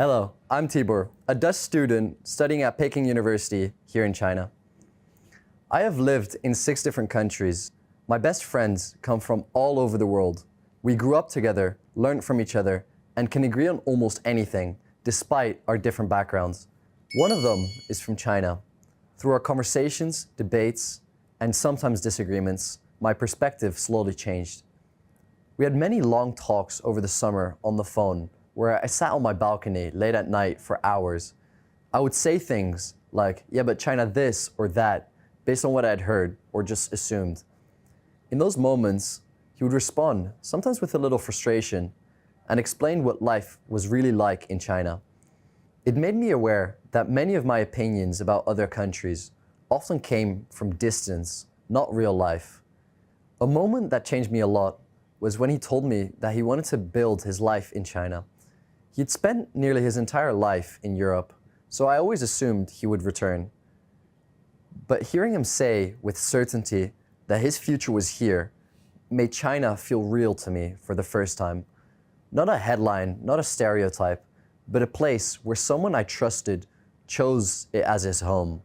Hello, I'm Tibor, a Dutch student studying at Peking University here in China. I have lived in 6 different countries. My best friends come from all over the world. We grew up together, learned from each other, and can agree on almost anything, despite our different backgrounds. One of them is from China. Through our conversations, debates, and sometimes disagreements, my perspective slowly changed. We had many long talks over the summer on the phone, where I sat on my balcony late at night for hours. I would say things like, yeah, but China this or that, based on what I had heard or just assumed. In those moments, he would respond, sometimes with a little frustration, and explain what life was really like in China. It made me aware that many of my opinions about other countries often came from distance, not real life. A moment that changed me a lot was when he told me that he wanted to build his life in China. He'd spent nearly his entire life in Europe, so I always assumed he would return. But hearing him say with certainty that his future was here made China feel real to me for the first time. Not a headline, not a stereotype, but a place where someone I trusted chose it as his home.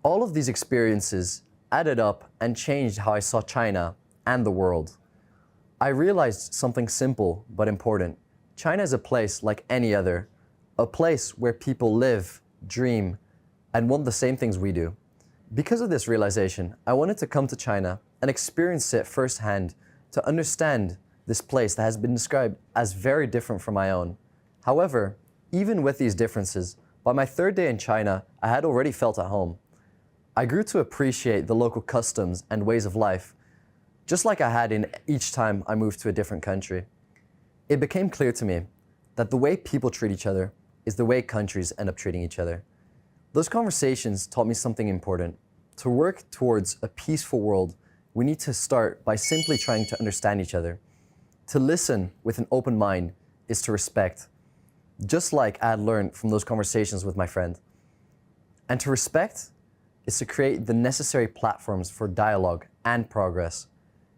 All of these experiences added up and changed how I saw China and the world. I realized something simple but important. China is a place like any other, a place where people live, dream, and want the same things we do. Because of this realization, I wanted to come to China and experience it firsthand to understand this place that has been described as very different from my own. However, even with these differences, by my 3rd day in China, I had already felt at home. I grew to appreciate the local customs and ways of life, just like I had in each time I moved to a different country. It became clear to me that the way people treat each other is the way countries end up treating each other. Those conversations taught me something important. To work towards a peaceful world, we need to start by simply trying to understand each other. To listen with an open mind is to respect, just like I had learned from those conversations with my friend. And to respect is to create the necessary platforms for dialogue and progress.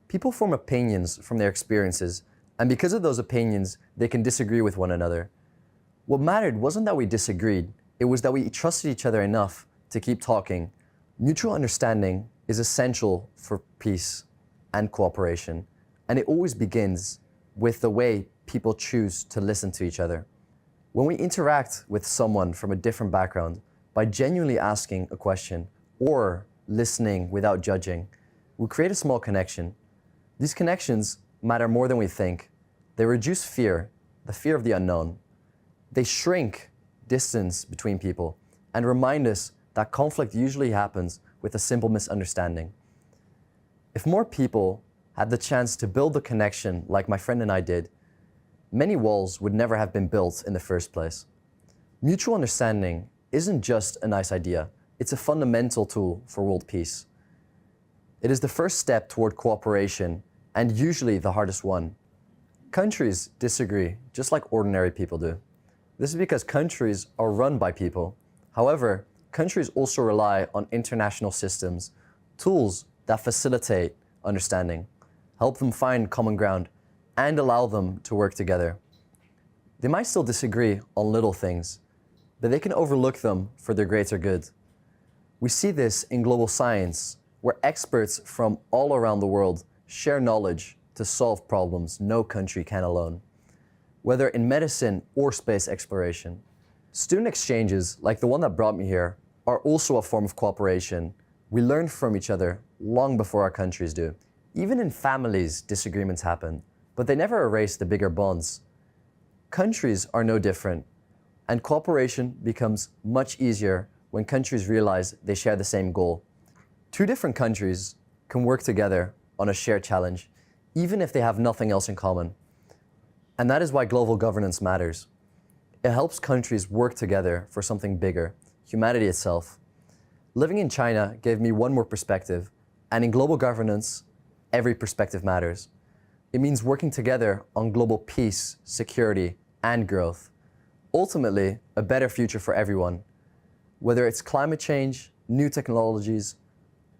People form opinions from their experiences, and because of those opinions, they can disagree with one another. What mattered wasn't that we disagreed, it was that we trusted each other enough to keep talking. Mutual understanding is essential for peace and cooperation, and it always begins with the way people choose to listen to each other. When we interact with someone from a different background, by genuinely asking a question or listening without judging, we create a small connection. These connections matter more than we think. They reduce fear, the fear of the unknown. They shrink distance between people and remind us that conflict usually happens with a simple misunderstanding. If more people had the chance to build the connection like my friend and I did, many walls would never have been built in the first place. Mutual understanding isn't just a nice idea, it's a fundamental tool for world peace. It is the first step toward cooperation, and usually the hardest one. Countries disagree, just like ordinary people do. This is because countries are run by people. However, countries also rely on international systems, tools that facilitate understanding, help them find common ground, and allow them to work together. They might still disagree on little things, but they can overlook them for their greater good. We see this in global science, where experts from all around the world share knowledge to solve problems no country can alone, whether in medicine or space exploration. Student exchanges, like the one that brought me here, are also a form of cooperation. We learn from each other long before our countries do. Even in families, disagreements happen, but they never erase the bigger bonds. Countries are no different, and cooperation becomes much easier when countries realize they share the same goal. 2 different countries can work together on a shared challenge, even if they have nothing else in common. And that is why global governance matters. It helps countries work together for something bigger, humanity itself. Living in China gave me one more perspective, and in global governance, every perspective matters. It means working together on global peace, security, and growth. Ultimately, a better future for everyone. Whether it's climate change, new technologies,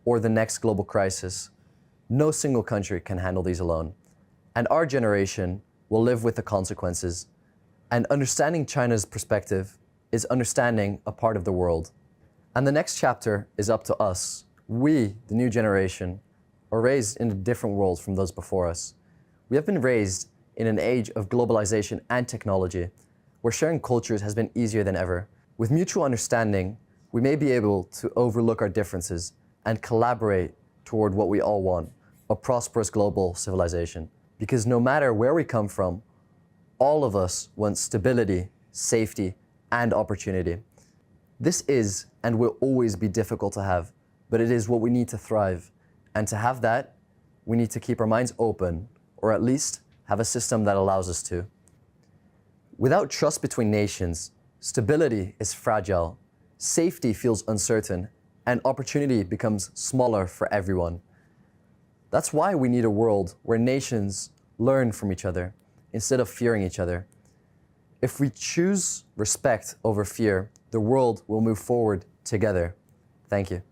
or the next global crisis, no single country can handle these alone. And our generation will live with the consequences. And understanding China's perspective is understanding a part of the world. And the next chapter is up to us. We, the new generation, are raised in a different world from those before us. We have been raised in an age of globalization and technology, where sharing cultures has been easier than ever. With mutual understanding, we may be able to overlook our differences and collaborate toward what we all want, a prosperous global civilization. Because no matter where we come from, all of us want stability, safety, and opportunity. This is and will always be difficult to have, but it is what we need to thrive. And to have that, we need to keep our minds open, or at least have a system that allows us to. Without trust between nations, stability is fragile, safety feels uncertain, and opportunity becomes smaller for everyone. That's why we need a world where nations learn from each other instead of fearing each other. If we choose respect over fear, the world will move forward together. Thank you.